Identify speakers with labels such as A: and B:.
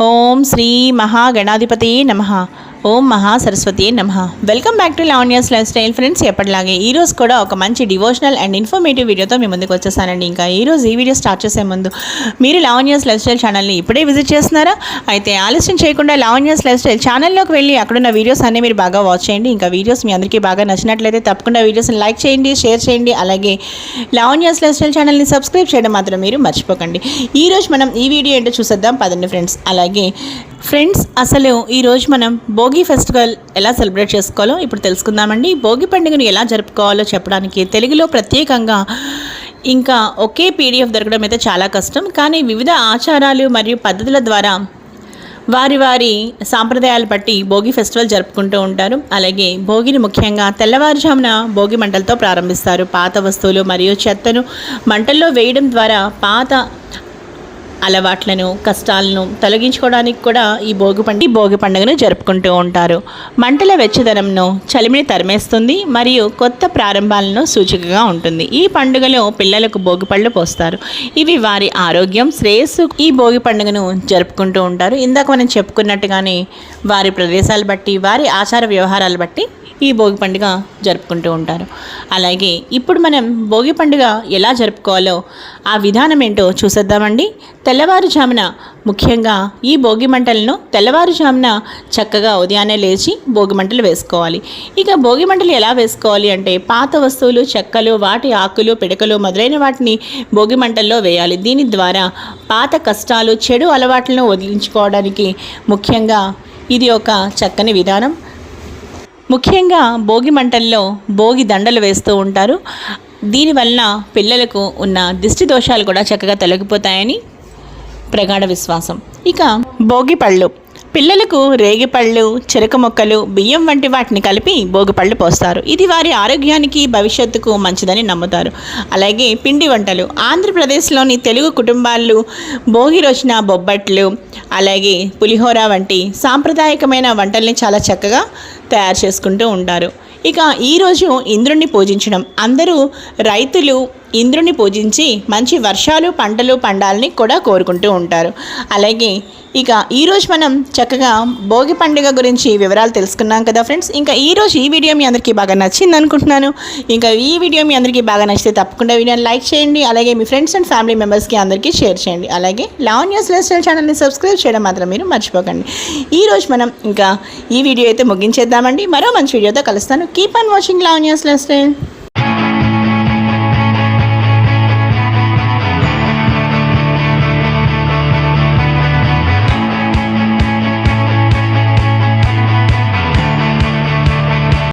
A: ఓం శ్రీ మహాగణాధిపతి నమః. ఓం మహాసరస్వతి నమః. Welcome back to Lavanya's life style friends. ఎప్పటిలాగే ఈరోజు కూడా ఒక మంచి డివోషనల్ అండ్ ఇన్ఫర్మేటివ్ వీడియోతో మీ ముందుకు వచ్చేసానండి. ఇంకా ఈరోజు ఈ వీడియో స్టార్ట్ చేసే ముందు మీరు లావణ్యాస్ లైఫ్ స్టైల్ ఛానల్ని ఇప్పుడే విజిట్ చేస్తున్నారా? అయితే ఆలస్యం చేయకుండా లావణ్యాస్ లైఫ్ స్టైల్ ఛానల్లోకి వెళ్ళి అక్కడున్న వీడియోస్ అన్నీ మీరు బాగా వాచ్ చేయండి. ఇంకా వీడియోస్ మీ అందరికీ బాగా నచ్చినట్లయితే తప్పకుండా వీడియోస్ని లైక్ చేయండి, షేర్ చేయండి. అలాగే లావణ్యాస్ లైఫ్ స్టైల్ ఛానల్ని సబ్స్క్రైబ్ చేయడం మాత్రం మీరు మర్చిపోకండి. ఈరోజు మనం ఈ వీడియో ఏంటో చూసేద్దాం పదండి ఫ్రెండ్స్. అలాగే ఫ్రెండ్స్, అసలు ఈరోజు మనం భోగి ఫెస్టివల్ ఎలా సెలబ్రేట్ చేసుకోవాలో ఇప్పుడు తెలుసుకుందామండి. భోగి పండుగను ఎలా జరుపుకోవాలో చెప్పడానికి తెలుగులో ప్రత్యేకంగా ఇంకా ఒకే పీడిఎఫ్ దొరకడం అయితే చాలా కష్టం. కానీ వివిధ ఆచారాలు మరియు పద్ధతుల ద్వారా వారి సాంప్రదాయాలు బట్టి భోగి ఫెస్టివల్ జరుపుకుంటూ ఉంటారు. అలాగే భోగిని ముఖ్యంగా తెల్లవారుజామున భోగి మంటలతో ప్రారంభిస్తారు. పాత వస్తువులు మరియు చెత్తను మంటల్లో వేయడం ద్వారా పాత అలవాట్లను, కష్టాలను తొలగించుకోవడానికి కూడా ఈ భోగి పండుగను జరుపుకుంటూ ఉంటారు. మంటల వెచ్చదనంను, చలిమిని తరిమేస్తుంది మరియు కొత్త ప్రారంభాలను సూచికగా ఉంటుంది. ఈ పండుగలో పిల్లలకు భోగి పళ్ళు పోస్తారు. ఇవి వారి ఆరోగ్యం, శ్రేయస్సు ఈ భోగి పండుగను జరుపుకుంటూ ఉంటారు. ఇందాక మనం చెప్పుకున్నట్టుగానే వారి ప్రదేశాలు బట్టి, వారి ఆచార వ్యవహారాలు బట్టి ఈ భోగి పండుగ జరుపుకుంటూ ఉంటారు. అలాగే ఇప్పుడు మనం భోగి పండుగ ఎలా జరుపుకోవాలో ఆ విధానం ఏంటో చూసేద్దామండి. తెల్లవారుజామున ముఖ్యంగా ఈ భోగి మంటలను తెల్లవారుజామున చక్కగా ఉదయాన్నే లేచి భోగి మంటలు వేసుకోవాలి. ఇక భోగి మంటలు ఎలా వేసుకోవాలి అంటే పాత వస్తువులు, చెక్కలు, వాటి ఆకులు, పిడకలు మొదలైన వాటిని భోగి మంటల్లో వేయాలి. దీని ద్వారా పాత కష్టాలు, చెడు అలవాట్లను వదిలించుకోవడానికి ముఖ్యంగా ఇది ఒక చక్కని విధానం. ముఖ్యంగా భోగి మంటల్లో భోగి దండలు వేస్తూ ఉంటారు. దీనివల్ల పిల్లలకు ఉన్న దిష్టి దోషాలు కూడా చక్కగా తొలగిపోతాయని ప్రగాఢ విశ్వాసం. ఇక భోగి పళ్ళు, పిల్లలకు రేగిపళ్ళు, చెరుకు మొక్కలు, బియ్యం వంటి వాటిని కలిపి భోగిపళ్ళు పోస్తారు. ఇది వారి ఆరోగ్యానికి, భవిష్యత్తుకు మంచిదని నమ్ముతారు. అలాగే పిండి వంటలు, ఆంధ్రప్రదేశ్లోని తెలుగు కుటుంబాలు భోగి రోజున బొబ్బట్లు, అలాగే పులిహోర వంటి సాంప్రదాయకమైన వంటల్ని చాలా చక్కగా తయారు చేసుకుంటూ ఉంటారు. ఇక ఈరోజు ఇంద్రుణ్ణి పూజించడం, అందరూ రైతులు ఇంద్రుని పూజించి మంచి వర్షాలు, పంటలు పండాలని కూడా కోరుకుంటూ ఉంటారు. అలాగే ఇక ఈరోజు మనం చక్కగా భోగి పండుగ గురించి వివరాలు తెలుసుకున్నాం కదా ఫ్రెండ్స్. ఇంకా ఈరోజు ఈ వీడియో మీ అందరికీ బాగా నచ్చింది అనుకుంటున్నాను. ఇంకా ఈ వీడియో మీ అందరికీ బాగా నచ్చితే తప్పకుండా వీడియోని లైక్ చేయండి. అలాగే మీ ఫ్రెండ్స్ అండ్ ఫ్యామిలీ మెంబర్స్కి అందరికీ షేర్ చేయండి. అలాగే లావణ్యాస్ లైఫ్ స్టైల్ ఛానల్ని సబ్స్క్రైబ్ చేయడం మాత్రం మీరు మర్చిపోకండి. ఈరోజు మనం ఇంకా ఈ వీడియో అయితే ముగించేద్దామండి. మరో మంచి వీడియోతో కలుస్తాను. Keep on watching Lavanya's life style.